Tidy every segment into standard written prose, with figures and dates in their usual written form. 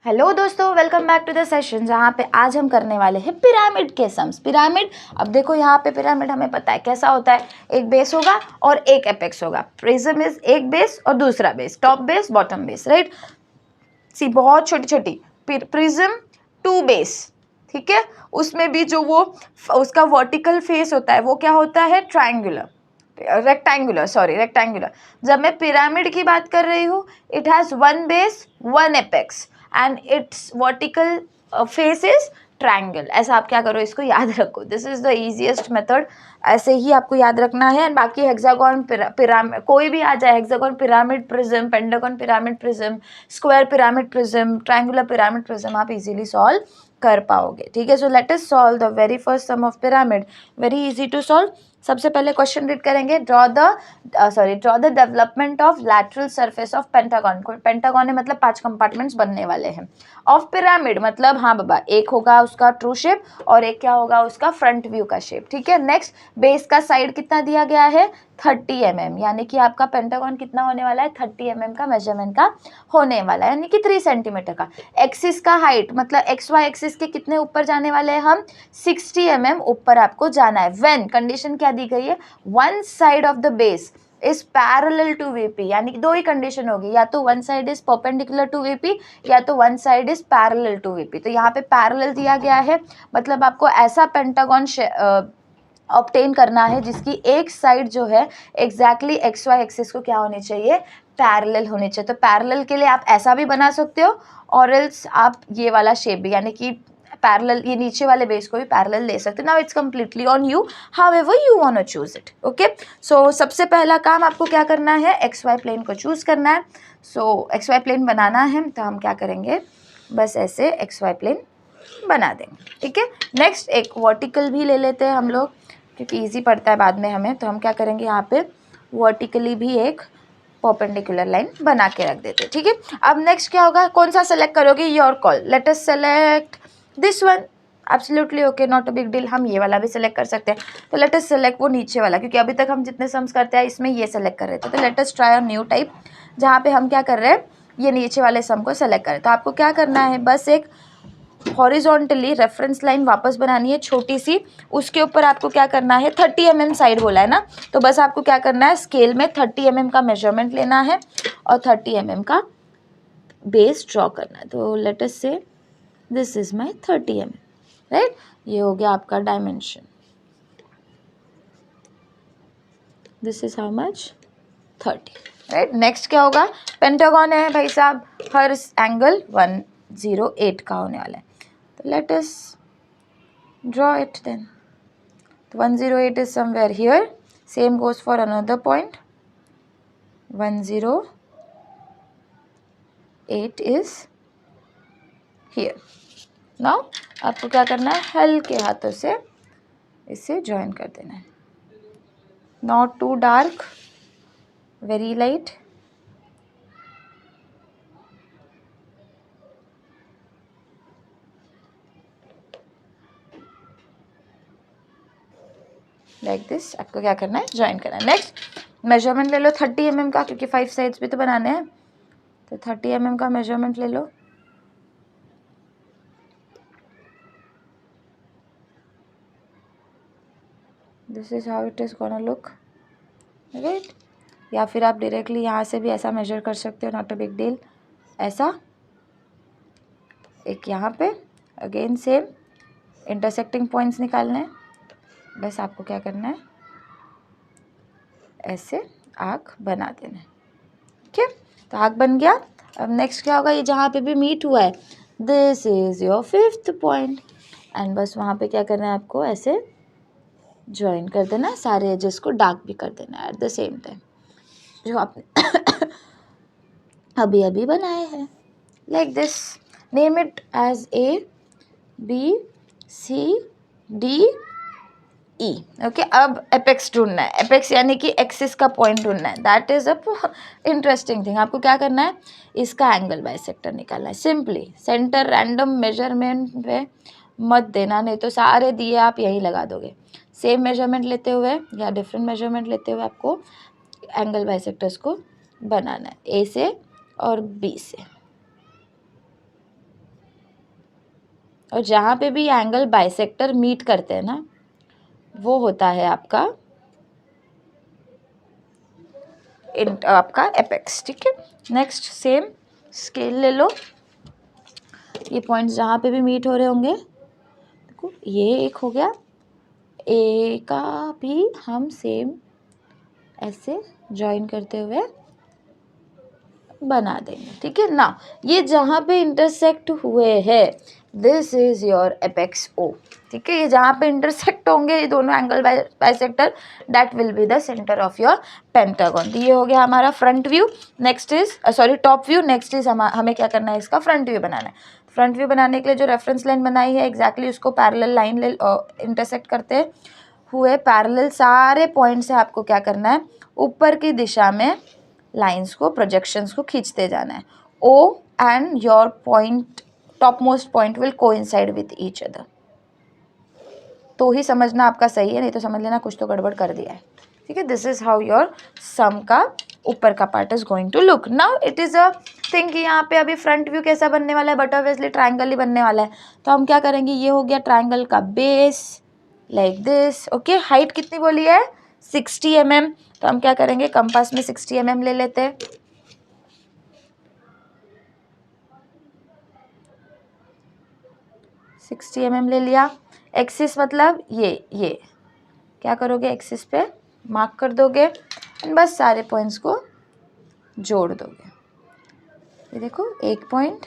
Hello दोस्तों, welcome back to the session जहाँ पे आज हम करने वाले हैं पिरामिड के सम्स। पिरामिड, अब देखो यहाँ पे पिरामिड हमें पता है कैसा होता है। एक बेस होगा और एक एपेक्स होगा। प्रिज्म इज एक बेस और दूसरा base, top base bottom base, right. सी बहुत छोटी छोटी प्रिज्म टू बेस, ठीक है। उसमें भी जो वो उसका वर्टिकल फेस होता है वो क्या होता है, ट्रायंगुलर, रेक्टेंगुलर। जब मैं पिरामिड की बात कर रही हूँ, it has one base one apex and it's vertical face is triangle. ऐसा आप क्या करो, इसको याद रखो। This is the easiest method, ऐसे ही आपको याद रखना है। एंड बाकी हेक्सागोन पिरामिड कोई भी आ जाए, hexagon pyramid prism, pentagon pyramid prism, square pyramid prism, triangular pyramid prism, आप इजीली सॉल्व कर पाओगे, ठीक है। So let us solve the very first sum of pyramid. Very easy to solve. सबसे पहले क्वेश्चन रीड करेंगे। Draw the development of lateral surface of pentagon. Pentagon है मतलब 5 कंपार्टमेंट्स बनने वाले हैं। ऑफ पिरामिड मतलब हाँ बाबा, एक होगा उसका ट्रू शेप और एक क्या होगा उसका फ्रंट व्यू का शेप, ठीक है। नेक्स्ट, बेस का साइड कितना दिया गया है, 30 mm, यानी कि आपका पेंटागन कितना होने वाला है, 30 mm का मेजरमेंट का होने वाला है, यानी कि 3 सेंटीमीटर का। एक्सिस का हाइट मतलब एक्स वाई एक्सिस के कितने ऊपर जाने वाले हैं हम, 60 mm ऊपर आपको जाना है। व्हेन कंडीशन क्या दी गई है, one side of the base is parallel to VP, यानी कि दो ही कंडीशन होगी, या तो one side is perpendicular to VP या तो one side is parallel to VP. तो यहाँ पे पैरेलल दिया गया है, मतलब आपको ऐसा पेंटागन ऑब्टेन करना है जिसकी एक साइड जो है एग्जैक्टली एक्स वाई एक्सिस को क्या होनी चाहिए, पैरेलल होनी चाहिए। तो पैरेलल के लिए आप ऐसा भी बना सकते हो और एल्स आप ये वाला शेप भी, यानी कि पैरेलल, ये नीचे वाले बेस को भी पैरेलल ले सकते हो। Now it's completely on you, however you want to choose it, okay. So सबसे पहला काम आपको क्या करना है, एक्स वाई प्लेन को चूज करना है। सो एक्स वाई प्लेन बनाना है तो हम क्या करेंगे, बस ऐसे एक्स वाई प्लेन बना देंगे, ठीक है। नेक्स्ट, एक वर्टिकल भी ले लेते हैं हम लोग, क्योंकि इजी पड़ता है बाद में हमें। तो हम क्या करेंगे, यहाँ पे वर्टिकली भी एक परपेंडिकुलर लाइन बना के रख देते हैं, ठीक है। अब नेक्स्ट क्या होगा, कौन सा सेलेक्ट करोगे, your call. Let us select this one, absolutely okay, not a big deal. हम ये वाला भी सिलेक्ट कर सकते हैं। तो लेट अस सेलेक्ट वो नीचे वाला, क्योंकि अभी तक हम जितने सम्स करते हैं इसमें ये सेलेक्ट कर रहे थे। तो let us try a new type, जहाँ पे हम क्या कर रहे हैं, ये नीचे वाले सम को सेलेक्ट करें। तो आपको क्या करना है, बस एक हॉरिजॉन्टली रेफरेंस लाइन वापस बनानी है छोटी सी। उसके ऊपर आपको क्या करना है, 30 mm साइड बोला है ना, तो बस आपको क्या करना है, स्केल में 30 mm का मेजरमेंट लेना है और 30 mm का बेस ड्रॉ करना है। तो लेट अस से this is my 30 mm, right. ये हो गया आपका dimension, this is how much, 30, right. Next क्या होगा, पेंटागन है भाई साहब, हर एंगल 108 का होने वाला है। तो let us draw it then. 108 is somewhere here. Same goes for another point. 108 is here. Now आपको क्या करना है, हल्के हाथों से इसे ज्वाइन कर देना है। Not too dark, very light. Like this आपको क्या करना है, ज्वाइन करना है। नेक्स्ट, मेजरमेंट ले लो 30 mm का, क्योंकि 5 साइड्स भी तो बनाने हैं। तो 30 mm का मेजरमेंट ले लो। This is how it is gonna look, right. या फिर आप डायरेक्टली यहाँ से भी ऐसा मेजर कर सकते हो, नॉट अ बिग डील। ऐसा एक यहाँ पे, अगेन सेम इंटरसेक्टिंग पॉइंट्स निकालने हैं। बस आपको क्या करना है, ऐसे आर्क बना देना है, ठीक है। तो आर्क बन गया। अब नेक्स्ट क्या होगा, ये जहाँ पे भी मीट हुआ है, this is your 5th point, and बस वहाँ पे क्या करना है, आपको ऐसे ज्वाइन कर देना, सारे एजेस को डार्क भी कर देना एट द सेम टाइम, जो आपने अभी अभी बनाए हैं, like this. Name it as A B C D E, okay. अब एपेक्स ढूंढना है, एपेक्स यानी कि एक्सिस का पॉइंट ढूंढना है। That is a interesting thing. आपको क्या करना है, इसका एंगल बाइसेक्टर निकालना है। सिंपली सेंटर रैंडम मेजरमेंट पे मत देना, नहीं तो सारे दिए आप यहीं लगा दोगे। सेम मेजरमेंट लेते हुए या डिफरेंट मेजरमेंट लेते हुए आपको एंगल बाइसेक्टर्स को बनाना है, A से और B से। और जहाँ पे भी एंगल बाइसेक्टर मीट करते हैं ना, वो होता है आपका आपका एपेक्स, ठीक है। नेक्स्ट सेम स्केल ले लो, ये पॉइंट्स जहाँ पे भी मीट हो रहे होंगे, देखो ये एक हो गया, ए का भी हम सेम ऐसे ज्वाइन करते हुए बना देंगे, ठीक है ना। ये जहाँ पे इंटरसेक्ट हुए हैं, दिस इज योर एपेक्स ओ, ठीक है। ये जहाँ पे इंटरसेक्ट होंगे ये दोनों angle bisector, that will be the centre of your pentagon. ये हो गया हमारा front view. Next is sorry top view. Next is हमें क्या करना है, इसका फ्रंट व्यू बनाना है। फ्रंट व्यू बनाने के लिए जो रेफरेंस लाइन बनाई है एग्जैक्टली उसको पैरेलल लाइन इंटरसेक्ट करते हुए पैरेलल सारे पॉइंट से आपको क्या करना है, ऊपर की दिशा में लाइंस को, प्रोजेक्शंस को खींचते जाना है। O and your point, top most point will coincide with each other. तो ही समझना आपका सही है, नहीं तो समझ लेना कुछ तो गड़बड़ कर दिया है, ठीक है। This is how your sum का ऊपर का part is going to look. Now it is a thing कि यहाँ पे अभी फ्रंट व्यू कैसा बनने वाला है, बट ऑब्वियसली ट्राइंगल ही बनने वाला है। तो हम क्या करेंगे, ये हो गया ट्राइंगल का base like this, okay. Height कितनी बोली है, 60 mm। तो हम क्या करेंगे, कंपास में 60 mm ले लेते हैं। सिक्सटी mm ले लिया। एक्सिस मतलब ये क्या करोगे, एक्सिस पे मार्क कर दोगे एंड बस सारे पॉइंट्स को जोड़ दोगे। ये देखो एक पॉइंट,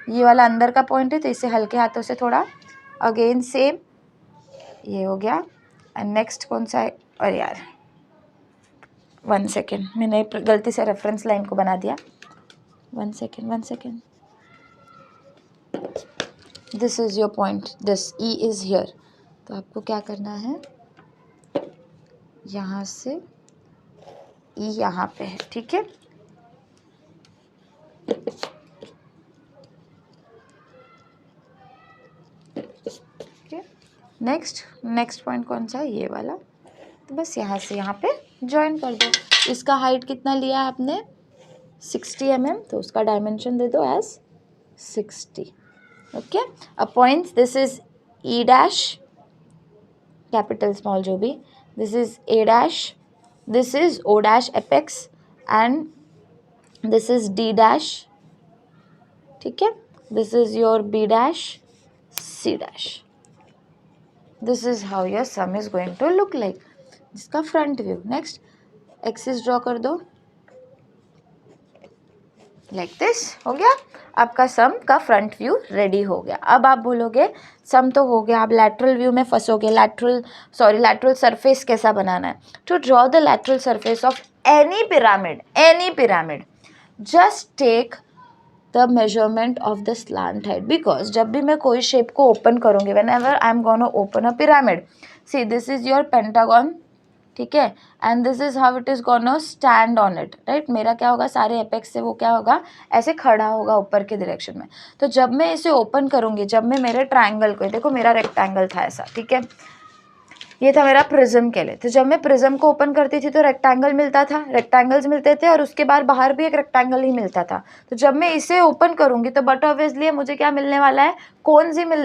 ये वाला अंदर का पॉइंट है तो इसे हल्के हाथों से थोड़ा, अगेन सेम, ये हो गया। एंड नेक्स्ट कौन सा है, अरे यार 1 सेकेंड, मैंने गलती से रेफरेंस लाइन को बना दिया। 1 second, this is your point, this E is here. तो आपको क्या करना है, यहाँ से ई यहाँ पे है, ठीक है। नेक्स्ट पॉइंट कौन सा है, ये वाला। तो बस यहाँ से यहाँ पे ज्वाइन कर दो। इसका हाइट कितना लिया है आपने, 60 mm, तो उसका डायमेंशन दे दो एज 60, ओके। अब points, this is E dash, capital small जो भी, this is A dash, this is O dash apex and this is D dash, ठीक है। This is your B dash, C dash. This is how your sum is going to look like, जिसका front view. Next axis draw कर दो like this, हो गया आपका सम का front view ready हो गया। अब आप बोलोगे सम तो हो गया, आप लैटरल व्यू में फंसोगे। लैटरल सरफेस कैसा बनाना है, to draw the lateral surface of any pyramid just take the measurement of the slant height, because जब भी मैं कोई शेप को ओपन करूँगी, whenever I am gonna open a pyramid, see this is your pentagon, ठीक है, and this is how it is gonna stand on it, right. मेरा क्या होगा, सारे एपेक्स से वो क्या होगा, ऐसे खड़ा होगा ऊपर के डायरेक्शन में। तो जब मैं इसे ओपन करूँगी, जब मैं मेरे ट्राइंगल को, देखो मेरा रेक्टेंगल था ऐसा, ठीक है, ये था मेरा प्रिज्म के लिए। तो जब मैं प्रिज्म को ओपन करती थी तो रेक्टेंगल मिलता था, रेक्टेंगल्स मिलते थे, और उसके बाद बाहर भी एक रेक्टेंगल ही मिलता था। तो जब मैं इसे ओपन करूंगी तो बट ऑब्वियसली मुझे क्या मिलने वाला है,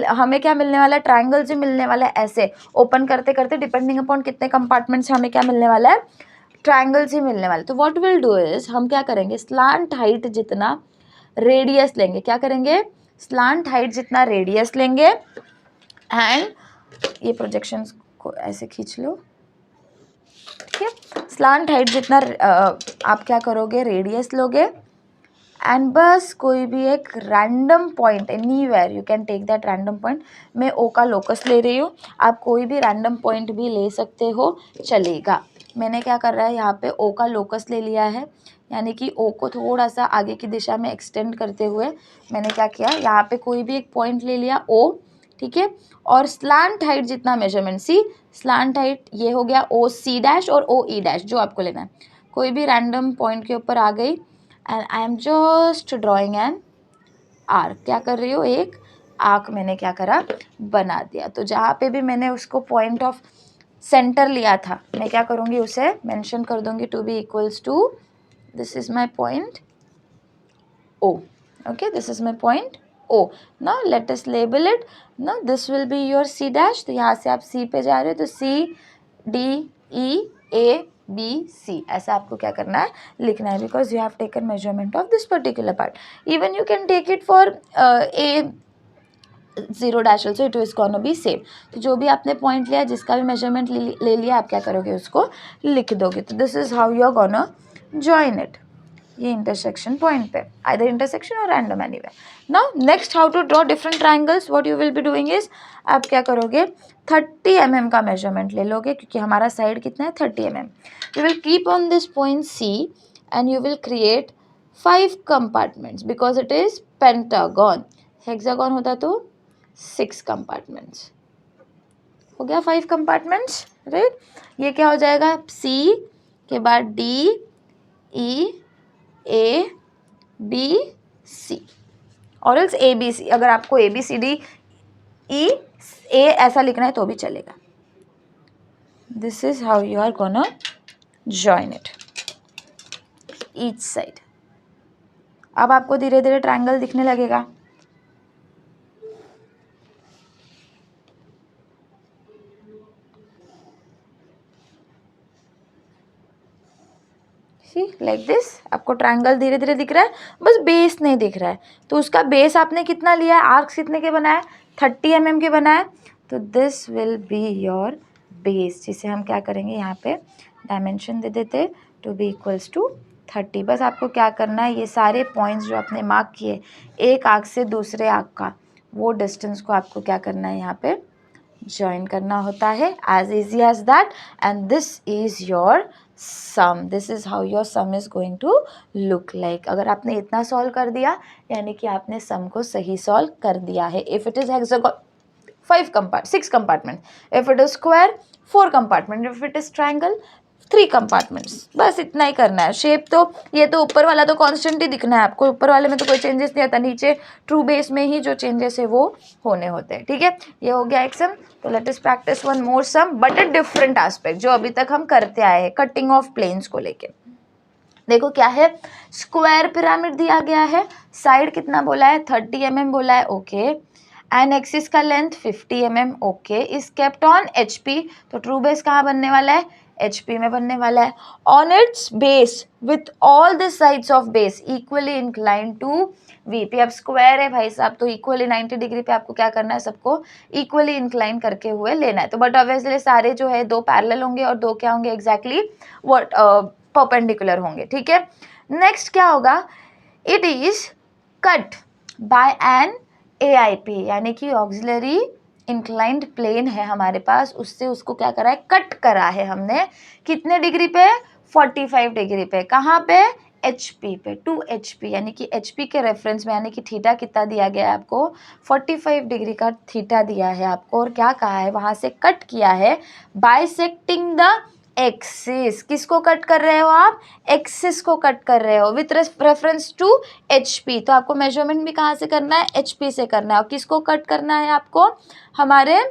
हमें क्या मिलने वाला है, ट्राइंगल्स ही मिलने वाला है। ऐसे ओपन करते करते डिपेंडिंग अपॉन कितने कंपार्टमेंट्स हमें क्या मिलने वाला है, ट्राइंगल्स ही मिलने वाले। तो व्हाट विल डू इज, हम क्या करेंगे, स्लांट हाइट जितना रेडियस लेंगे, क्या करेंगे, स्लांट हाइट जितना रेडियस लेंगे, एंड ये प्रोजेक्शंस को ऐसे खींच लो, ठीक है। स्लांट हाइट जितना आप क्या करोगे, रेडियस लोगे, एंड बस कोई भी एक random point, anywhere you can take that random point. मैं ओ का लोकस ले रही हूँ, आप कोई भी रैंडम पॉइंट भी ले सकते हो, चलेगा। मैंने क्या कर रहा है, यहाँ पे ओ का लोकस ले लिया है, यानी कि ओ को थोड़ा सा आगे की दिशा में एक्सटेंड करते हुए मैंने क्या किया, यहाँ पे कोई भी एक पॉइंट ले लिया ओ, ठीक है। और स्लांट हाइट जितना मेजरमेंट, सी स्लांट हाइट ये हो गया ओ सी डैश और ओ ई डैश, जो आपको लेना है। कोई भी रैंडम पॉइंट के ऊपर आ गई and I am just drawing an arc, क्या कर रही हूँ, एक आर्क मैंने क्या करा, बना दिया। तो जहाँ पे भी मैंने उसको पॉइंट ऑफ सेंटर लिया था, मैं क्या करूँगी, उसे मेंशन कर दूँगी to be equals to, this is my point O, okay, this is my point O. Now let us label it. Now this will be your C dash. तो यहाँ से आप C पे जा रहे हो तो C D E A B C ऐसा आपको क्या करना है, लिखना है, because you have taken measurement of this particular part. Even you can take it for A 0 dash also, it is gonna be same. तो जो भी आपने पॉइंट लिया, जिसका भी मेजरमेंट ले लिया, आप क्या करोगे, उसको लिख दोगे. तो this is how you are gonna join it. ये इंटरसेक्शन पॉइंट पे, आइदर इंटरसेक्शन और random anyway. Now next how to draw different triangles. What you will be doing is, आप क्या करोगे, 30 mm का मेजरमेंट ले लोगे, क्योंकि हमारा साइड कितना है, 30 mm. You will keep on this point C and you will create 5 compartments because it is pentagon. Hexagon होता तो 6 कंपार्टमेंट्स. हो गया 5 कंपार्टमेंट्स, राइट. ये क्या हो जाएगा, C के बाद D E A B C और एल्स A B C. अगर आपको A B C D E A ऐसा लिखना है तो भी चलेगा. This is how you are gonna join it each side. अब आपको धीरे धीरे ट्रायंगल दिखने लगेगा. लाइक दिस आपको ट्रायंगल धीरे धीरे दिख रहा है, बस बेस नहीं दिख रहा है. तो उसका बेस आपने कितना लिया है, आर्क्स कितने के बनाए, 30 mm के बनाए. तो this will be your base, जिसे हम क्या करेंगे, यहाँ पे डायमेंशन दे देते टू बी इक्वल्स टू 30. बस आपको क्या करना है, ये सारे पॉइंट्स जो आपने मार्क किए एक आर्क से दूसरे आर्क का, वो डिस्टेंस को आपको क्या करना है, यहाँ पे ज्वाइन करना होता है. As easy as that. And this is your sum. This is how your sum is going to look like. अगर आपने इतना सॉल्व कर दिया, यानी कि आपने सम को सही सॉल्व कर दिया है. If it is hexagon 6 compartment, if it is square 4 compartment, if it is triangle 3 compartments. बस इतना ही करना है. शेप तो ये तो ऊपर वाला तो कांस्टेंट ही दिखना है आपको, ऊपर वाले में तो कोई चेंजेस नहीं आता, नीचे ट्रू बेस में ही जो चेंजेस है वो होने होते हैं. ठीक है, ये हो गया एक सम. तो let us practice one more sum but a different aspect, जो अभी तक हम करते आए हैं कटिंग ऑफ प्लेन्स को लेके. देखो क्या है, स्क्वायर पिरामिड दिया गया है, साइड कितना बोला है, 30 mm बोला है. ओके. एंड एक्सिस का length 50 mm. Okay. Is kept on HP. तो ट्रू बेस कहाँ बनने वाला है, HP में बनने वाला है. On its base with all the sides of base equally incline to VP. अब स्क्वायर है भाई साहब, तो इक्वली 90 डिग्री पे आपको क्या करना है, सबको इक्वली इंक्लाइन करके हुए लेना है. तो बट ऑब्वियसली सारे जो है 2 पैरेलल होंगे और 2 क्या होंगे, एग्जैक्टली व्हाट परपेंडिकुलर होंगे. ठीक है. नेक्स्ट क्या होगा, it is cut by an AIP, यानी कि ऑक्सिलरी इंक्लाइंड प्लेन है हमारे पास, उससे उसको क्या करा है, कट करा है हमने. कितने डिग्री पे, 45 डिग्री पे. कहाँ पे, HP पे, टू HP, यानी कि HP के रेफरेंस में, यानी कि थीटा कितना दिया गया है आपको, 45 डिग्री का थीटा दिया है आपको. और क्या कहा है, वहाँ से कट किया है बाइसेक्टिंग द एक्सिस. किसको कट कर रहे हो आप, एक्सिस को कट कर रहे हो विथ रेफरेंस टू HP. तो आपको मेजरमेंट भी कहाँ से करना है, HP से करना है. और किसको कट करना है आपको, हमारे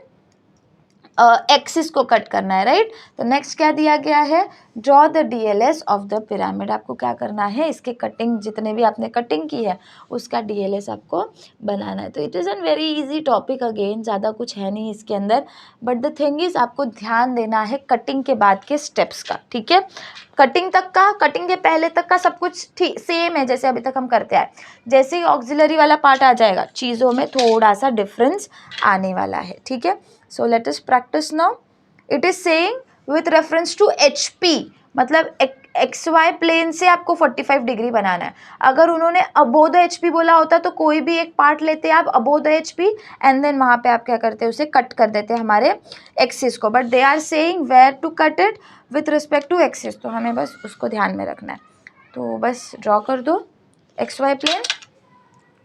एक्सिस को कट करना है, राइट. तो नेक्स्ट क्या दिया गया है, draw the DLS of the pyramid. आपको क्या करना है, इसके कटिंग, जितने भी आपने कटिंग की है उसका DLS आपको बनाना है. तो it is an very easy topic. Again ज़्यादा कुछ है नहीं इसके अंदर, बट द थिंग इज आपको ध्यान देना है कटिंग के बाद के स्टेप्स का. ठीक है, कटिंग तक का, कटिंग के पहले तक का सब कुछ ठीक सेम है जैसे अभी तक हम करते आए. जैसे ही ऑक्सिलरी वाला पार्ट आ जाएगा, चीज़ों में थोड़ा सा डिफरेंस आने वाला है. ठीक है. So let us practice now. It is saying with reference to HP, मतलब XY प्लेन से आपको 45 डिग्री बनाना है. अगर उन्होंने अबोव द HP बोला होता तो कोई भी एक पार्ट लेते आप above the HP and then वहाँ पे आप क्या करते हैं, उसे कट कर देते हैं हमारे एक्सिस को. But they are saying where to cut it with respect to axis. तो हमें बस उसको ध्यान में रखना है. तो बस ड्रॉ कर दो XY प्लेन.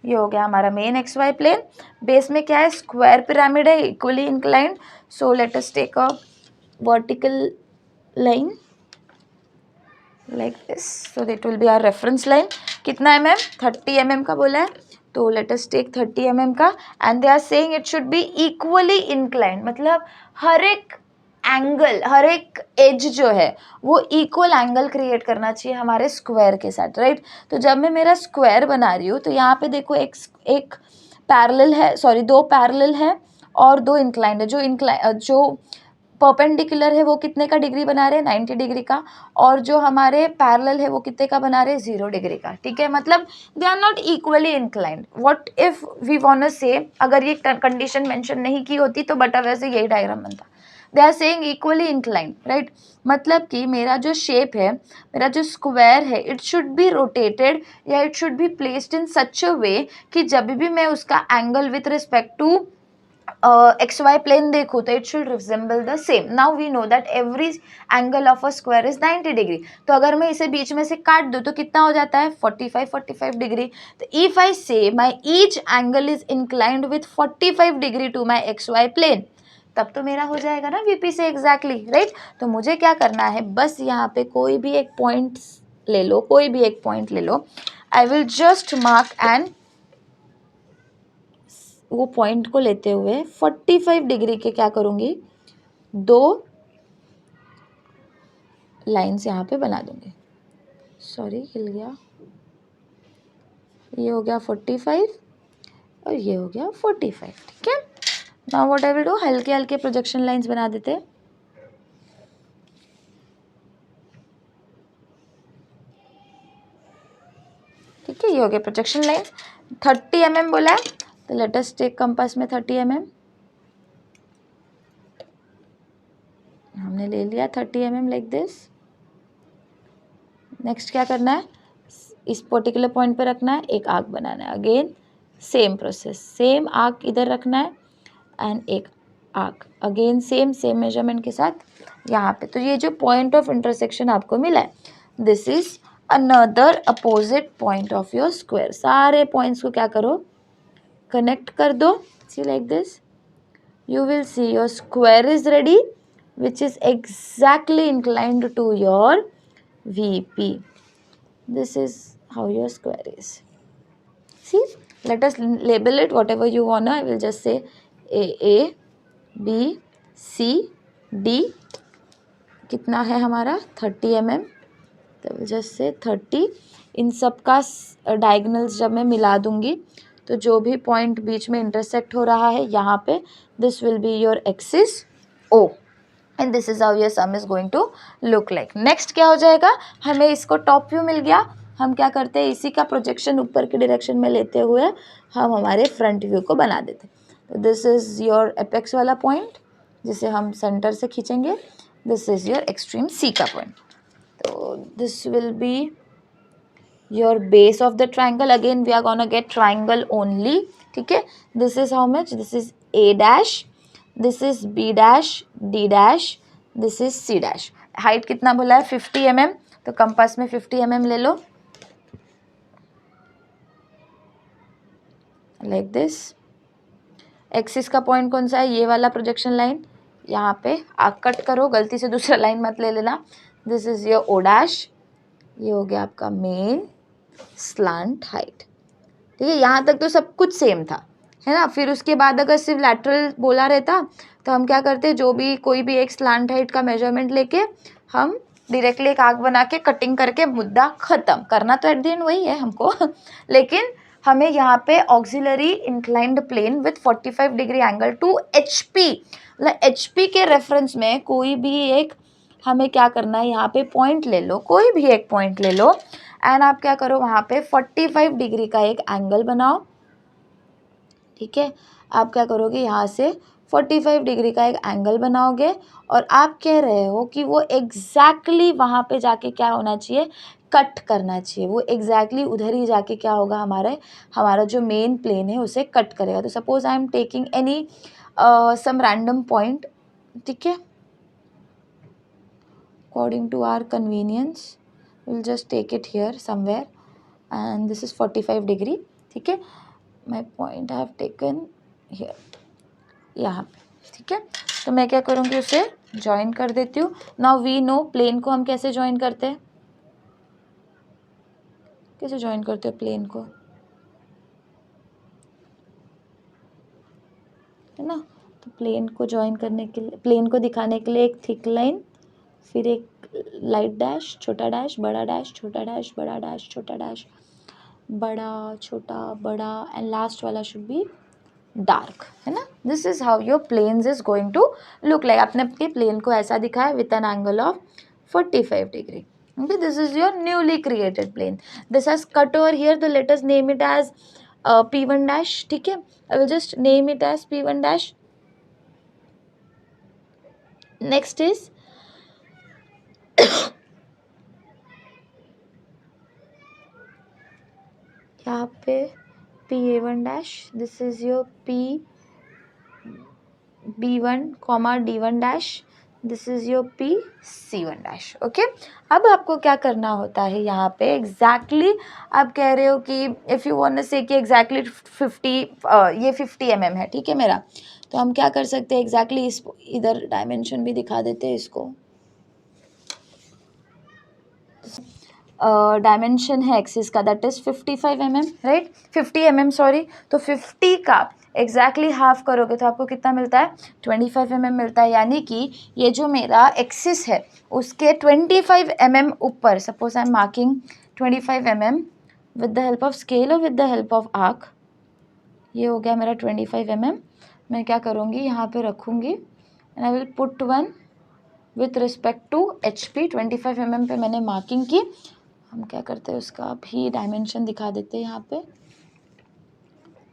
ये हो गया हमारा मेन XY प्लेन. बेस में क्या है, स्क्वायर पिरामिड है, equally inclined. So let us take a vertical line like this. So that will be our reference line. कितना mm, 30 mm का बोला है. तो लेट अस टेक 30 mm का. And they are saying it should be equally inclined, मतलब हर एक angle, हर एक एज जो है वो इक्वल एंगल क्रिएट करना चाहिए हमारे स्क्वायर के साथ, राइट. तो जब मैं मेरा स्क्वायर बना रही हूँ तो यहाँ पे देखो एक पैरेलल है, सॉरी 2 पैरेलल है और 2 इंक्लाइंड है। जो परपेंडिकुलर है वो कितने का डिग्री बना रहे हैं, 90 डिग्री का, और जो हमारे पैरेलल है वो कितने का बना रहे हैं, 0 डिग्री का। ठीक है, मतलब they are not equally inclined. What if we want to say, अगर ये कंडीशन मेंशन नहीं की होती तो बटा वैसे यही डायग्राम बनता। They are saying equally inclined, right. मतलब कि मेरा जो शेप है, मेरा जो स्क्वायर है, इट शुड बी रोटेटेड या it should be placed in such a way कि जब भी मैं उसका angle with respect to XY plane देखो तो it should resemble the same. Now we know that every angle of a square is 90 degree. तो अगर मैं इसे बीच में से काट दूँ तो कितना हो जाता है, 45 डिग्री। तो if I say my each angle is inclined with 45 degree to my XY plane, तब तो मेरा हो जाएगा ना VP से एग्जैक्टली, राइट। तो मुझे क्या करना है, बस यहाँ पे कोई भी एक पॉइंट ले लो, कोई भी एक पॉइंट ले लो। I will just mark and वो पॉइंट को लेते हुए 45 डिग्री के क्या करूँगी, 2 लाइन्स यहाँ पे बना दूँगी। सॉरी, हिल गया। ये हो गया 45 और ये हो गया 45। ठीक है, now what I will do, हल्के हल्के प्रोजेक्शन लाइन्स बना देते हैं। ठीक है, ये हो गया प्रोजेक्शन लाइन। 30 mm बोला है तो लेट अस टेक कंपास में 30 mm। हमने ले लिया 30 mm लाइक दिस। नेक्स्ट क्या करना है, इस पर्टिकुलर पॉइंट पे रखना है, एक आर्क बनाना है। Again same process, same arc इधर रखना है एंड एक आर्क अगेन सेम मेजरमेंट के साथ यहाँ पे। तो ये जो पॉइंट ऑफ इंटरसेक्शन आपको मिला है, this is another opposite point of your square. सारे पॉइंट्स को क्या करो, कनेक्ट कर दो। See like this, you will see your square is ready, which is exactly inclined to your VP. This is how your square is. See, let us label it whatever you wanna. I will just say A, B, C, D. कितना है हमारा 30 mm, तो just say 30। इन सब का diagonals जब मैं मिला दूंगी तो जो भी पॉइंट बीच में इंटरसेक्ट हो रहा है यहाँ पे, this will be your axis O and this is how your sum is going to look like. Next क्या हो जाएगा, हमें इसको टॉप व्यू मिल गया। हम क्या करते हैं, इसी का प्रोजेक्शन ऊपर की डायरेक्शन में लेते हुए हम हमारे फ्रंट व्यू को बना देते। तो दिस इज योर एपेक्स वाला पॉइंट जिसे हम सेंटर से खींचेंगे। This is your extreme C का पॉइंट। तो this will B your base of the triangle. Again we are gonna get triangle only. ठीक है, this is how much, this is A dash, this is B dash, D dash, this is C dash। Height कितना बोला है 50 mm, तो compass में 50 mm ले लो like this. Axis का point कौन सा है, ये वाला प्रोजेक्शन लाइन। यहाँ पे आप कट करो, गलती से दूसरा लाइन मत ले लेना। This is your O dash, ये हो गया आपका मेन स्लांट हाइट। ठीक है, यहाँ तक तो सब कुछ सेम था, है ना। फिर उसके बाद अगर सिर्फ लैटरल बोला रहता तो हम क्या करते, जो भी कोई भी एक स्लांट हाइट का मेजरमेंट लेके हम डायरेक्टली एक आर्क बना के कटिंग करके मुद्दा खत्म करना। तो एट द एंड वही है हमको लेकिन हमें यहाँ पे auxiliary inclined plane with 45 degree angle to HP, मतलब HP के रेफरेंस में कोई भी एक हमें क्या करना है, यहाँ पे पॉइंट ले लो, कोई भी एक पॉइंट ले लो एंड आप क्या करो, वहाँ पे 45 डिग्री का एक एंगल बनाओ। ठीक है, आप क्या करोगे, यहाँ से 45 डिग्री का एक एंगल बनाओगे और आप कह रहे हो कि वो एग्जैक्टली वहाँ पे जाके क्या होना चाहिए, कट करना चाहिए। वो एग्जैक्टली उधर ही जाके क्या होगा, हमारा जो मेन प्लेन है उसे कट करेगा। तो suppose I am taking any sum random point, ठीक है, according to our convenience we'll just take it here somewhere and this is 45 degree। ठीक है, my point I have taken here, यहाँ पे। ठीक है, तो मैं क्या करूँगी, उसे ज्वाइन कर देती हूँ। नाउ वी नो प्लेन को हम कैसे ज्वाइन करते हैं, कैसे ज्वाइन करते हैं प्लेन को, है ना। तो प्लेन को ज्वाइन करने के लिए, प्लेन को दिखाने के लिए एक थिक लाइन, फिर एक लाइट डैश, छोटा डैश, बड़ा डैश, छोटा डैश, बड़ा डैश, छोटा डैश, बड़ा, छोटा, बड़ा, एंड लास्ट वाला शुड बी डार्क, है ना. This is how your planes is going to look like. आपने अपने प्लेन को ऐसा दिखाया with an angle of 45 degree. Okay, this is your newly created plane. This has cut over here, so let us name it as P1 dash. ठीक है, I will just name it as P1 dash. Next is यहाँ पे PA1 dash. This is your PB1 comma D1 dash. This is your PC1 dash. Okay, अब आपको क्या करना होता है यहाँ पे एग्जैक्टली आप कह रहे हो कि इफ़ यू वांट टू से कि एग्जैक्टली 50 ये 50 mm है, ठीक है मेरा. तो हम क्या कर सकते हैं एग्जैक्टली इस इधर डायमेंशन भी दिखा देते हैं इसको. डायमेंशन है एक्सिस का, that is 55 mm, right. 50 mm sorry. तो 50 का एग्जैक्टली हाफ करोगे तो आपको कितना मिलता है 25 mm मिलता है. यानी कि ये जो मेरा एक्सिस है उसके 25 mm ऊपर, suppose I am marking 25 mm with the help of scale और with the help of arc. ये हो गया मेरा 25 mm. मैं क्या करूँगी यहाँ पे रखूँगी and I will put one with respect to HP. 25 mm पे मैंने मार्किंग की. हम क्या करते हैं उसका भी डायमेंशन दिखा देते हैं यहाँ पे.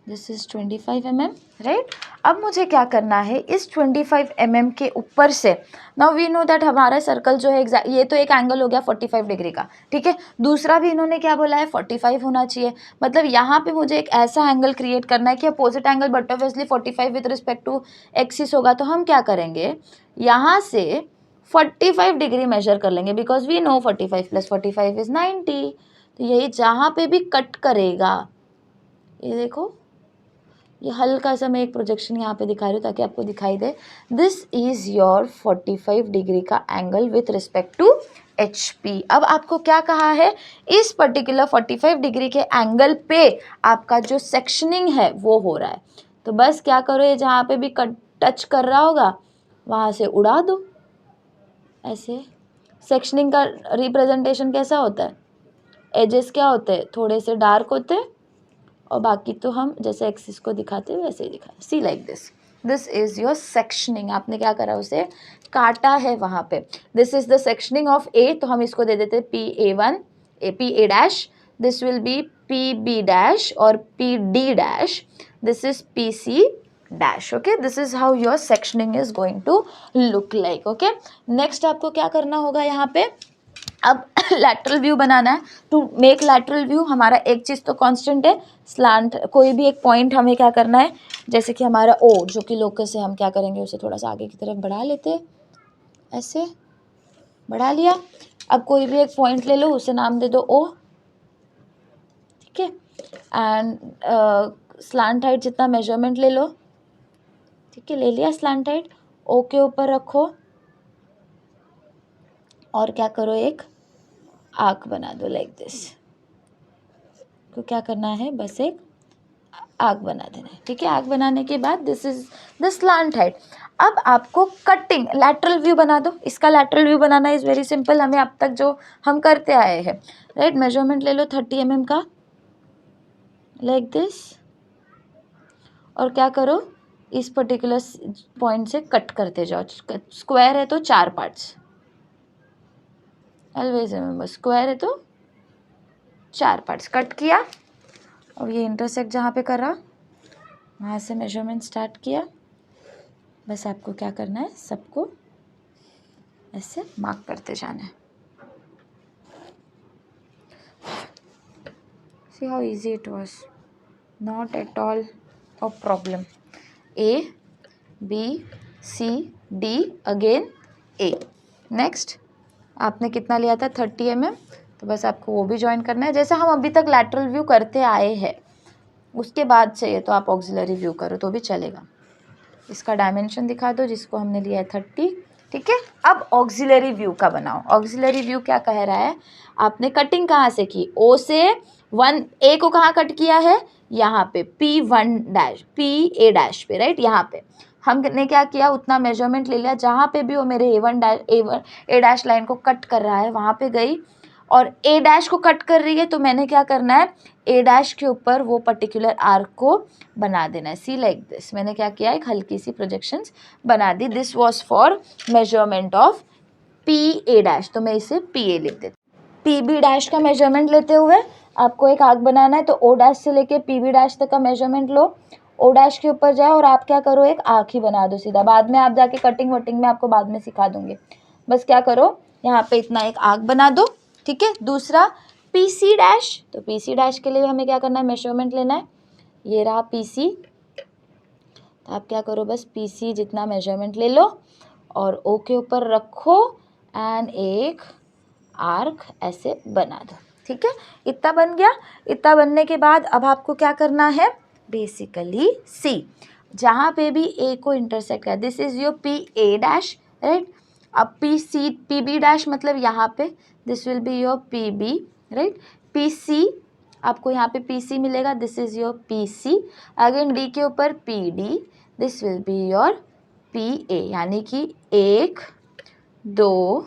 This is 25 mm, right. अब मुझे क्या करना है इस 25 mm के ऊपर से, नाउ वी नो दैट हमारा सर्कल जो है ये तो एक एंगल हो गया 45 डिग्री का, ठीक है. दूसरा भी इन्होंने क्या बोला है 45 होना चाहिए. मतलब यहाँ पे मुझे एक ऐसा एंगल क्रिएट करना है कि opposite angle but obviously 45 with respect to axis होगा. तो हम क्या करेंगे यहाँ से 45 डिग्री मेजर कर लेंगे बिकॉज वी नो 45 + 45 इज 90. तो यही जहाँ पे भी कट करेगा, ये देखो ये हल्का सा मैं एक प्रोजेक्शन यहाँ पे दिखा रही हूँ ताकि आपको दिखाई दे. दिस इज योर 45 डिग्री का angle with respect to HP. अब आपको क्या कहा है इस पर्टिकुलर 45 डिग्री के एंगल पे आपका जो सेक्शनिंग है वो हो रहा है. तो बस क्या करो ये जहाँ पे भी कट टच कर रहा होगा वहाँ से उड़ा दो ऐसे. सेक्शनिंग का रिप्रेजेंटेशन कैसा होता है, एजेस क्या होते हैं थोड़े से डार्क होते हैं और बाकी तो हम जैसे एक्सिस को दिखाते हैं वैसे ही दिखाते. See like this. This is your sectioning. आपने क्या करा उसे काटा है वहाँ पे. This is the sectioning of A. तो हम इसको दे देते PA1 PA dash. This will be PB dash और PD dash. This is PC dash. Okay, this is how your sectioning is going to look like. Okay, next आपको क्या करना होगा यहाँ पे, अब लैटरल व्यू बनाना है. टू मेक लैटरल व्यू हमारा एक चीज़ तो कांस्टेंट है, स्लांट. कोई भी एक पॉइंट हमें क्या करना है, जैसे कि हमारा O जो कि लोकस है, हम क्या करेंगे उसे थोड़ा सा आगे की तरफ बढ़ा लेते हैं. ऐसे बढ़ा लिया. अब कोई भी एक पॉइंट ले लो, उसे नाम दे दो O, ठीक है. एंड स्लांट हाइट जितना मेजरमेंट ले लो, ठीक है, ले लिया स्लांट हाइट. O के ऊपर रखो और क्या करो एक आर्क बना दो लाइक दिस. तो क्या करना है बस एक आर्क बना देना है, ठीक है. आर्क बनाने के बाद this is the slant height. अब आपको कटिंग लैटरल व्यू बना दो. इसका lateral view banana is very simple. हमें अब तक जो हम करते आए हैं, राइट. मेजरमेंट ले लो 30 mm का लाइक दिस और क्या करो इस पर्टिकुलर पॉइंट से कट करते जाओ. स्क्वायर है तो 4 पार्ट्स. ऑलवेज रिमेंबर स्क्वायर है तो 4 पार्ट्स. कट किया और ये इंटरसेक्ट जहाँ पे करा वहाँ से मेजरमेंट स्टार्ट किया. बस आपको क्या करना है सबको ऐसे मार्क करते जाना है. See how easy it was, not at all a problem. A B C D again A. Next आपने कितना लिया था 30 mm. तो बस आपको वो भी ज्वाइन करना है जैसा हम अभी तक लैटरल व्यू करते आए हैं. उसके बाद चाहिए तो आप ऑक्सिलरी व्यू करो तो भी चलेगा. इसका डायमेंशन दिखा दो जिसको हमने लिया है 30, ठीक है. अब ऑक्सिलरी व्यू का बनाओ. ऑक्सिलरी व्यू क्या कह रहा है, आपने कटिंग कहाँ से की, O से 1A को कहाँ कट किया है, यहाँ पे P1 डैश PA डैश पे, राइट. यहाँ पे हमने क्या किया उतना मेजरमेंट ले लिया. जहाँ पे भी वो मेरे A1 dash A dash line को कट कर रहा है वहाँ पे गई और ए डैश को कट कर रही है, तो मैंने क्या करना है, ए डैश के ऊपर वो पर्टिकुलर आर्क को बना देना है। सी लाइक दिस, मैंने क्या किया, एक हल्की सी प्रोजेक्शंस बना दी। This was for measurement of P A dash, तो मैं इसे पी ए लिख देती हूँ। पी बी डैश का मेजरमेंट लेते हुए आपको एक आर्क बनाना है, तो ओ डैश से लेके पी बी डैश तक का मेजरमेंट लो, ओ डैश के ऊपर जाओ और आप क्या करो, एक आर्क ही बना दो सीधा। बाद में आप जाके कटिंग वटिंग में आपको बाद में सिखा दूंगी। बस क्या करो, यहाँ पे इतना एक आर्क बना दो, ठीक है। दूसरा पी सी डैश, तो पी सी डैश के लिए हमें क्या करना है, मेजरमेंट लेना है। ये रहा पी सी, तो आप क्या करो, बस पी सी जितना मेजरमेंट ले लो और ओ के ऊपर रखो एंड एक आर्क ऐसे बना दो, ठीक है। इतना बन गया। इतना बनने के बाद अब आपको क्या करना है, बेसिकली सी, जहाँ पे भी ए को इंटरसेक्ट कर, this is your P A dash, right. अब P C P B dash मतलब यहाँ पे this will be your P B, right. P C आपको यहाँ पे पी सी मिलेगा, this is your P C. Again D के ऊपर P D, this will be your P A, यानी कि 1 2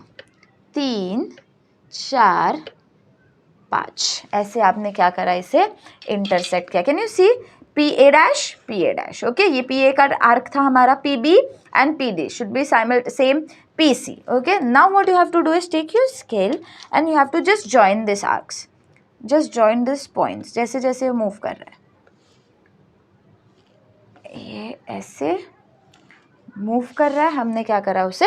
3 4 5 ऐसे आपने क्या करा, इसे इंटरसेक्ट किया। Can you see, P A dash, okay. ये पी ए का आर्क था हमारा, P B and P D should be same P C, okay. Now what you have to do is take your scale and you have to just join this arcs, just join this points, जैसे जैसे move कर रहा है, ये ऐसे move कर रहा है, हमने क्या करा, उसे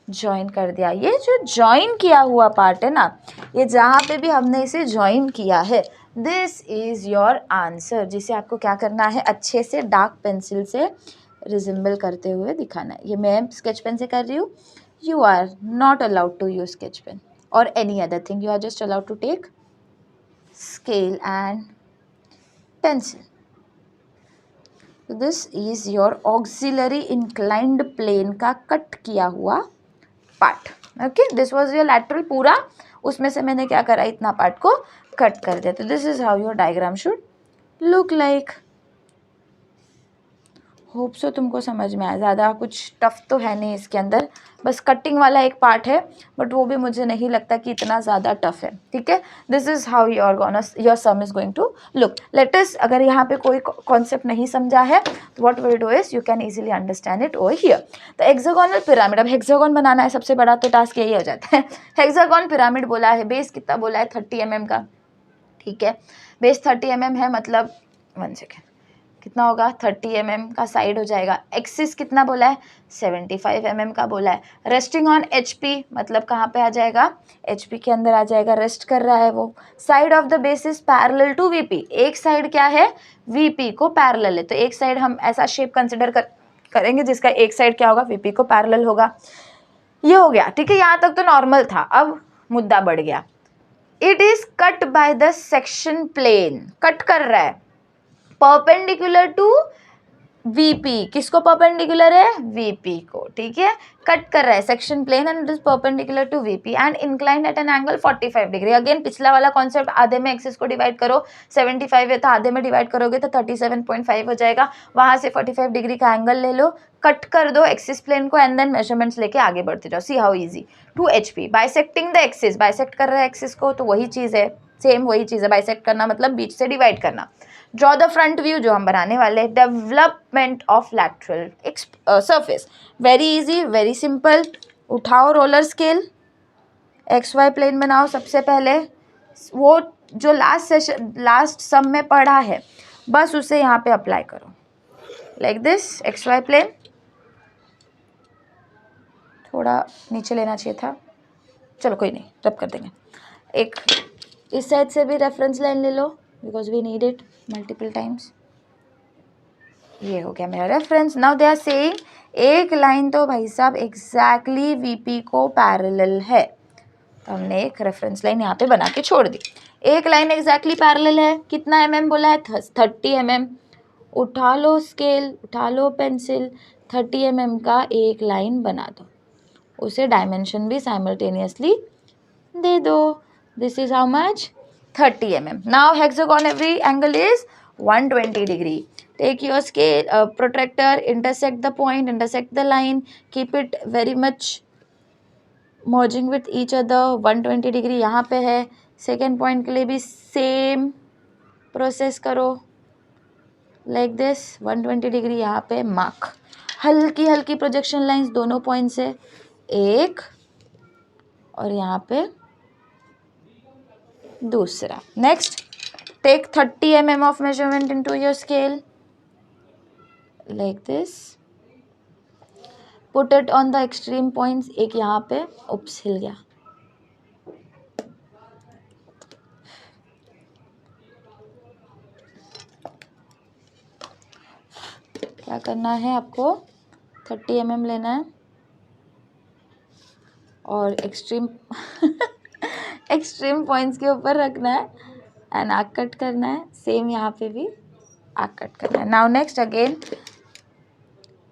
ज्वाइन कर दिया। ये जो ज्वाइन किया हुआ पार्ट है ना, ये जहाँ पे भी हमने इसे ज्वाइन किया है, दिस इज योर आंसर, जिसे आपको क्या करना है, अच्छे से डार्क पेंसिल से रिजेंबल करते हुए दिखाना है। ये मैं स्केच पेन से कर रही हूँ, you are not allowed to use sketch pen और any other thing, you are just allowed to take scale and pencil. This is your auxiliary inclined plane का कट किया हुआ part, okay. This was your lateral पूरा, उसमें से मैंने क्या करा, इतना पार्ट को कट कर दिया। तो this is how your diagram should look like. Hope so तुमको समझ में आया। ज़्यादा कुछ टफ तो है नहीं इसके अंदर, बस कटिंग वाला एक पार्ट है, बट वो भी मुझे नहीं लगता कि इतना ज़्यादा टफ है, ठीक है। This is how your sum is going to look. Let us, अगर यहाँ पे कोई कॉन्सेप्ट नहीं समझा है तो what will do is you can easily understand it over here. तो हेक्सागोनल पिरामिड, अब हेक्सागोन बनाना है, सबसे बड़ा तो टास्क यही हो जाता है। हेक्सागोन पिरामिड बोला है, बेस कितना बोला है, 30 mm का, ठीक है। बेस 30 mm है, मतलब 1 सेकेंड, कितना होगा, 30 mm का साइड हो जाएगा। एक्सिस कितना बोला है, 75 mm का बोला है। रेस्टिंग ऑन HP, मतलब कहाँ पे आ जाएगा, HP के अंदर आ जाएगा, रेस्ट कर रहा है वो। Side of the base is parallel to VP, एक साइड क्या है, VP को पैरेलल है, तो एक साइड हम ऐसा शेप कंसिडर करेंगे जिसका एक साइड क्या होगा, VP को पैरेलल होगा। ये हो गया, ठीक है। यहाँ तक तो नॉर्मल था, अब मुद्दा बढ़ गया। It is cut by the section plane, cut कर रहा है परपेंडिकुलर टू VP, किसको परपेंडिकुलर है, VP को, ठीक है। कट कर रहा है section plane and it is perpendicular to VP and inclined at an angle 45 degree. Again पिछला वाला कॉन्सेप्ट, आधे में एक्सिस को डिवाइड करो, 75 है तो आधे में डिवाइड करोगे तो 37.5 हो जाएगा, वहां से 45 डिग्री का एंगल ले लो, कट कर दो एक्सिस प्लेन को एंड देन मेजरमेंट्स लेके आगे बढ़ते जाओ। See how easy, 2HP bisecting the axis, bisect कर रहा है एक्सिस को, तो वही चीज है, सेम वही चीज है, बाइसेक्ट करना मतलब बीच से डिवाइड करना। ड्रॉ द फ्रंट व्यू, जो हम बनाने वाले हैं, development of lateral surface, very easy, very simple. उठाओ रोलर स्केल, XY प्लेन बनाओ सबसे पहले, वो जो लास्ट सम में पढ़ा है बस उसे यहाँ पे अप्लाई करो, लाइक दिस। XY प्लेन थोड़ा नीचे लेना चाहिए था, चलो कोई नहीं, रब कर देंगे। एक इस साइड से भी रेफरेंस लाइन ले लो, because we need it multiple times. ये हो गया मेरा reference. Now they are saying एक लाइन तो भाई साहब एग्जैक्टली VP को पैरेलल है, तो हमने एक रेफरेंस लाइन यहाँ पे बना के छोड़ दी। एक लाइन एग्जैक्टली पैरेलल है, कितना mm बोला है, 30 mm। उठा लो स्केल, उठा लो पेंसिल, 30 mm का एक लाइन बना दो, उसे डायमेंशन भी साइमल्टेनियसली दे दो। This is how much, 30 mm. Now hexagon every angle is 120 degree. Take your scale, protractor, intersect the point, intersect the line, keep it very much merging with each other 120 degree यहाँ पे है. Second point के लिए भी same process करो like this. 120 degree यहाँ पे mark. हल्की हल्की प्रोजेक्शन लाइंस दोनों पॉइंट से, एक और यहाँ पे दूसरा. Next, take 30 mm of measurement into your scale like this. Put it on the extreme points. एक यहाँ पे, उप्स हिल गया. क्या करना है आपको, 30 mm लेना है और एक्सट्रीम एक्सट्रीम पॉइंट्स के ऊपर रखना है एंड आर्क कट करना है. सेम यहाँ पे भी आर्क कट करना है. Now next again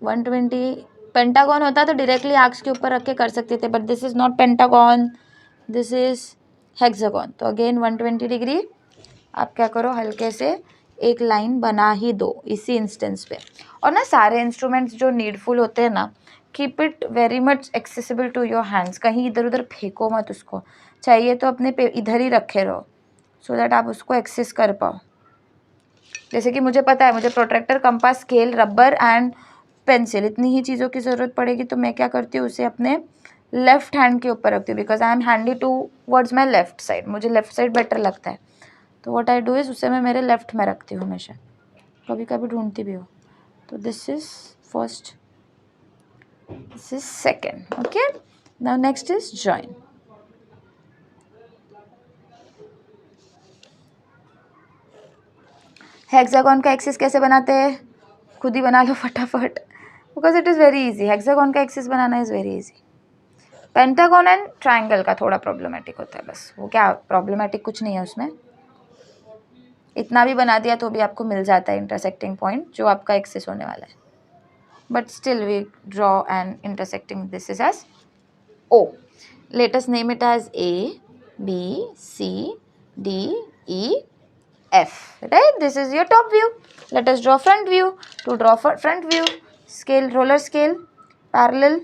120. पेंटागन होता तो डायरेक्टली आर्क्स के ऊपर रख के कर सकते थे, but this is not pentagon, this is hexagon. तो अगेन 120 डिग्री आप क्या करो, हल्के से एक लाइन बना ही दो इसी इंस्टेंस पे. और ना सारे इंस्ट्रूमेंट्स जो नीडफुल होते हैं ना, keep it very much accessible to your hands. कहीं इधर उधर फेंको मत उसको. चाहिए तो अपने पे इधर ही रखे रहो सो दैट आप उसको एक्सेस कर पाओ. जैसे कि मुझे पता है, मुझे protractor, compass, scale, rubber and pencil, इतनी ही चीज़ों की ज़रूरत पड़ेगी. तो मैं क्या करती हूँ, उसे अपने लेफ्ट हैंड के ऊपर रखती हूँ because I am handy towards my left side. मुझे लेफ्ट साइड बेटर लगता है. तो व्हाट आई डू इज़ उसे मैं मेरे लेफ्ट में रखती हूँ हमेशा. कभी कभी ढूंढती भी हूँ. तो this is first, this is second. Okay, now next is join. Hexagon का एक्सिस कैसे बनाते हैं, खुद ही बना लो फटाफट because it is very easy. Hexagon का एक्सिस बनाना is very easy. Pentagon and triangle का थोड़ा प्रॉब्लमेटिक होता है बस. वो क्या प्रॉब्लमेटिक कुछ नहीं है उसमें. इतना भी बना दिया तो भी आपको मिल जाता है इंटरसेक्टिंग पॉइंट जो आपका एक्सिस होने वाला है. But still we draw and intersecting this is as O. Let us name it as A, B, C, D, E, F. Right? This is your top view. Let us draw front view. To draw front view, scale, roller scale, parallel,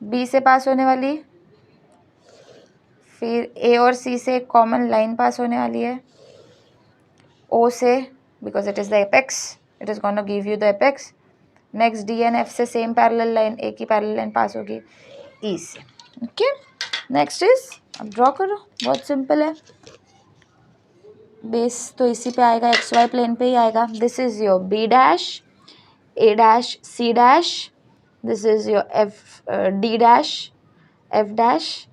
B से पास होने वाली, फिर A और C से common line पास होने वाली है. O से, because it is the apex, it is going to give you the apex. Next D and F से सेम पैरेलल लाइन, एक ही पैरेलल लाइन पास होगी E से. ओके, नेक्स्ट इज, अब ड्रॉ करो. बहुत सिंपल है. बेस तो इसी पे आएगा, एक्स वाई प्लेन पे ही आएगा. This is your B dash, A dash, C dash. This is your F, D dash, F dash.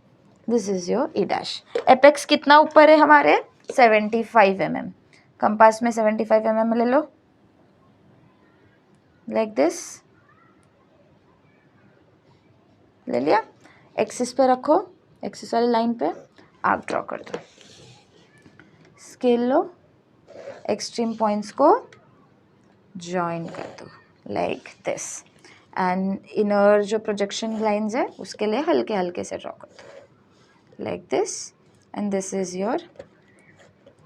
This is your E dash. Apex कितना ऊपर है हमारे, 75 mm. कंपास में 75 mm ले लो लाइक दिस. ले लिया. एक्सिस पे रखो, एक्सिस वाली लाइन पे आर्क ड्रॉ कर दो. स्केल लो, एक्सट्रीम पॉइंट्स को जॉइन कर दो लाइक दिस. एंड इनर जो प्रोजेक्शन लाइंस है उसके लिए हल्के हल्के से ड्रॉ कर दो like this. And this is your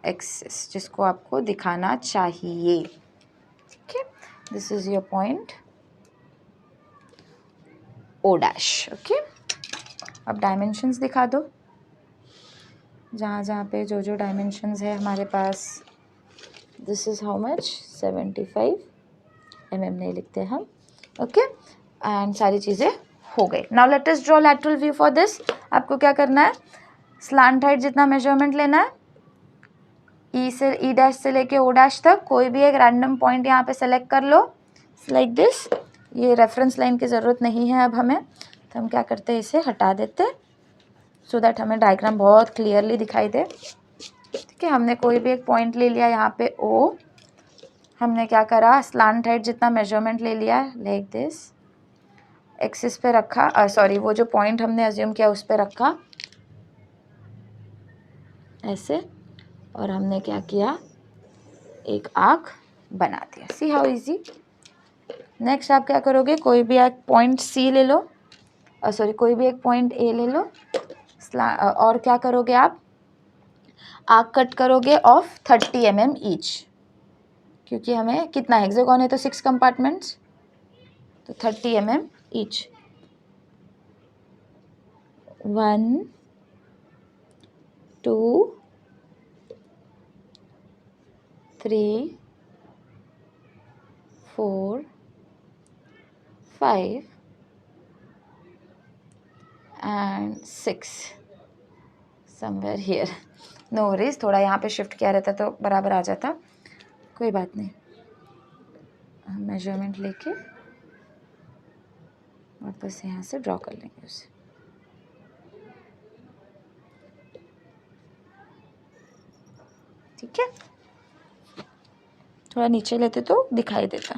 axis जिसको आपको दिखाना चाहिए. Okay, this is your point O dash. Okay, अब डायमेंशंस दिखा दो. जहाँ जहाँ पे जो जो डायमेंशंस है हमारे पास. This is how much, 75 mm नहीं लिखते हम. ओके, एंड सारी चीज़ें हो गई. Now let us draw lateral view for this. आपको क्या करना है, स्लांट हाइट जितना मेजरमेंट लेना है, ई से, ई डैश से लेके O डैश तक कोई भी एक रैंडम पॉइंट यहाँ पे सेलेक्ट कर लो लाइक दिस. ये रेफरेंस लाइन की ज़रूरत नहीं है अब हमें, तो हम क्या करते हैं, इसे हटा देते सो दैट हमें डायग्राम बहुत क्लियरली दिखाई दे. ठीक है, हमने कोई भी एक पॉइंट ले लिया यहाँ पे O. हमने क्या करा, स्लांट हाइट जितना मेजरमेंट ले लिया लाइक दिस. एक्सिस पे रखा, सॉरी वो जो पॉइंट हमने अज्यूम किया उस पे रखा ऐसे. और हमने क्या किया, एक आर्क बना दिया. See how easy. नेक्स्ट आप क्या करोगे, कोई भी एक पॉइंट C ले लो, सॉरी कोई भी एक पॉइंट A ले लो. और क्या करोगे आप, आर्क कट करोगे ऑफ 30 mm ईच. क्योंकि हमें कितना, हेक्सागन है तो 6 कंपार्टमेंट्स, तो 30 mm each. 1 2 3 4 5 and 6 somewhere here. No worries, थोड़ा यहाँ पे शिफ्ट किया रहता तो बराबर आ जाता, कोई बात नहीं. हम मेजरमेंट लेके वापस यहाँ से ड्रॉ कर लेंगे उसे. ठीक है, थोड़ा नीचे लेते तो दिखाई देता,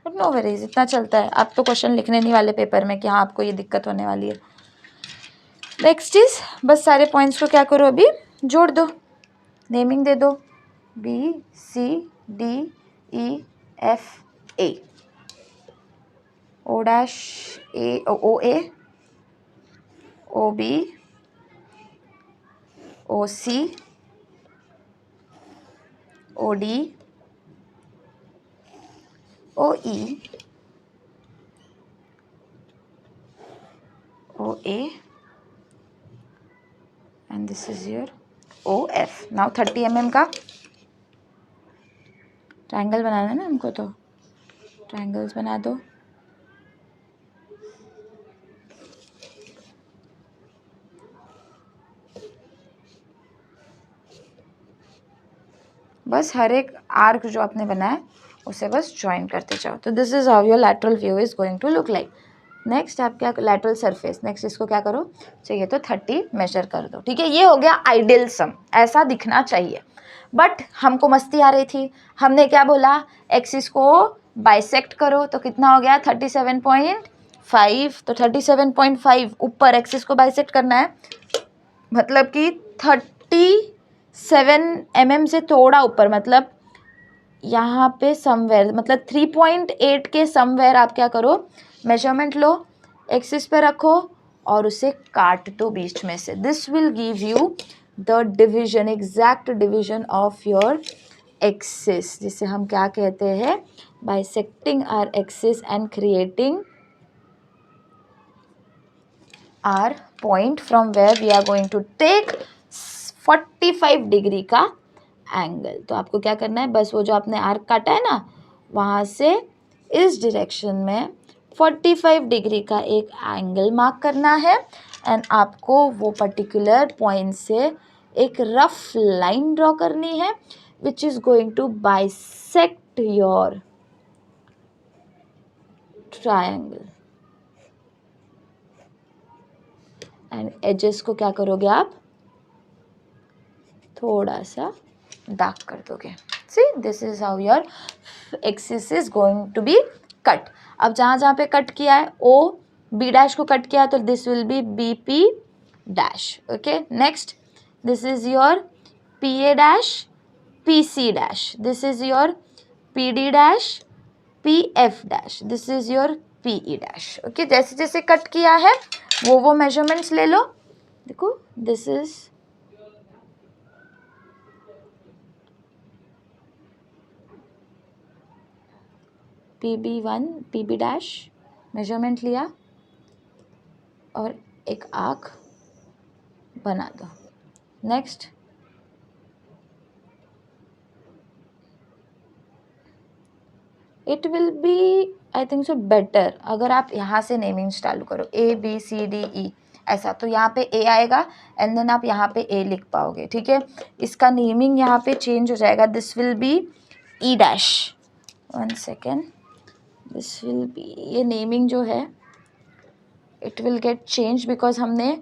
बट नो वरीज, इतना चलता है. आप तो क्वेश्चन लिखने नहीं वाले पेपर में कि हाँ आपको ये दिक्कत होने वाली है. नेक्स्ट इज, बस सारे पॉइंट्स को क्या करो अभी, जोड़ दो, नेमिंग दे दो. B C D E F A, O dash A, O A, O B, O C, O D, O E, O A, and this is your OF. now 30 mm का ट्रायंगल बनाना है ना हमको, तो ट्रायंगल्स बना दो. बस हर एक आर्क जो आपने बनाया उसे बस ज्वाइन करते जाओ. तो this is how your lateral view is going to look like. Next आप क्या, लैटरल सरफेस, नेक्स्ट इसको क्या करो, चाहिए तो 30 मेजर कर दो. ठीक है, ये हो गया आइडियल सम, ऐसा दिखना चाहिए. बट हमको मस्ती आ रही थी, हमने क्या बोला, एक्सिस को बाइसेक्ट करो, तो कितना हो गया 37.5. तो 37.5 ऊपर एक्सिस को बाइसेक्ट करना है, मतलब कि 37 mm से थोड़ा ऊपर, मतलब यहाँ पे समवेयर, मतलब 3.8 के समवेयर आप क्या करो, मेजरमेंट लो, एक्सिस पे रखो और उसे काट दो बीच में से. This will give you the division, exact division of your axis, जिसे हम क्या कहते हैं, bisecting our axis and creating our point from where we are going to take 45 degree का एंगल. तो आपको क्या करना है, बस वो जो आपने आर्क काटा है ना, वहाँ से इस डायरेक्शन में 45 डिग्री का एक एंगल मार्क करना है. एंड आपको वो पर्टिकुलर पॉइंट से एक रफ लाइन ड्रॉ करनी है which is going to bisect your triangle. And edges को क्या करोगे आप, थोड़ा सा डार्क कर दोगे. See, this is how your axis is going to be cut. अब जहाँ जहाँ पे कट किया है, ओ बी डैश को कट किया, तो this will be B P dash. Okay, next this is your P A dash, P C dash, this is your P D dash, P F dash, this is your P E dash. Okay, जैसे जैसे cut किया है वो measurements ले लो. देखो, this is PB1, PB dash, measurement लिया और एक आर्क बना दो. Next it will B, I think so better अगर आप यहाँ से नेमिंग्स चालू करो, A B C D E ऐसा, तो यहाँ पे A आएगा एंड देन आप यहाँ पे A लिख पाओगे. ठीक है, इसका नेमिंग यहाँ पे चेंज हो जाएगा. This will be E dash, 1 second, this will be, ये नेमिंग जो है it will get change because हमने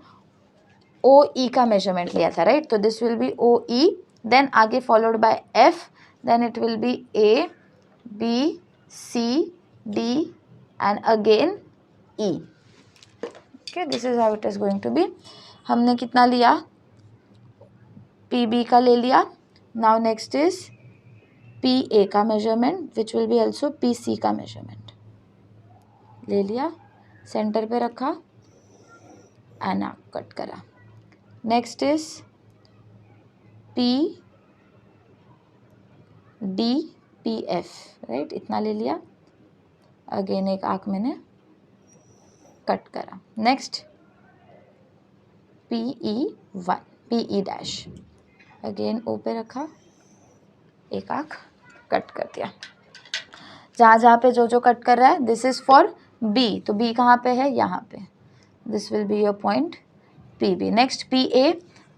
ओ ई का मेजरमेंट लिया था, राइट. तो this will be O E, then आगे followed by F, then it will be A B C D and again E. Okay, this is how it is going to be. हमने कितना लिया, P B का ले लिया. Now next is P A का measurement which will be also P C का measurement ले लिया, सेंटर पे रखा एंड आप कट करा. Next is P D P F, right, इतना ले लिया, अगेन एक आर्क मैंने कट करा. Next PE1 PE dash, again O पे रखा, एक आँख कट कर दिया। जहाँ जहाँ पे जो जो कट कर रहा है, दिस इज़ फॉर बी, तो बी कहाँ पे है, यहाँ पे, this will be your point PB। Next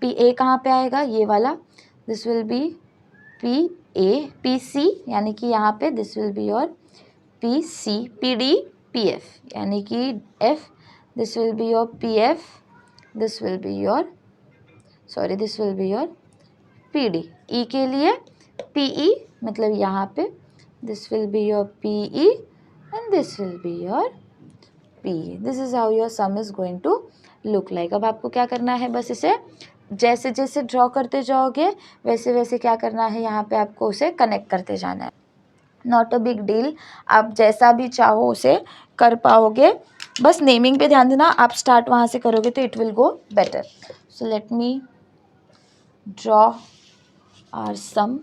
PA कहाँ पे आएगा, ये वाला, this will B PA, PC यानी कि यहाँ पे this will be your PC, PD, PF यानी कि F, this will be your PF, this will be your this will be your PD। E के लिए PE मतलब यहाँ पे, this will be your PE and this will be your PE। This is how your sum is going to look like. अब आपको क्या करना है, बस इसे जैसे जैसे ड्रॉ करते जाओगे वैसे वैसे क्या करना है, यहाँ पे आपको उसे कनेक्ट करते जाना है। नॉट अ बिग डील, आप जैसा भी चाहो उसे कर पाओगे, बस नेमिंग पे ध्यान देना। आप स्टार्ट वहाँ से करोगे तो it will go better. So let me draw our sum.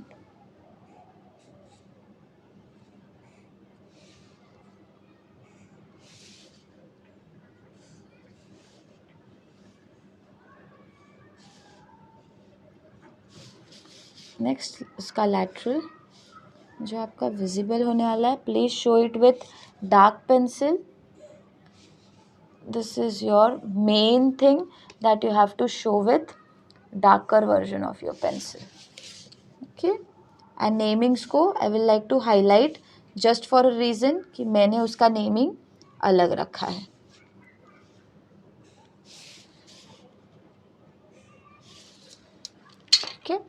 Next उसका लैटरल जो आपका विजिबल होने वाला है, please show it with dark pencil. This is your main thing that you have to show with darker version of your pencil, okay. And namings को I will like to highlight just for a reason कि मैंने उसका naming अलग रखा है, okay.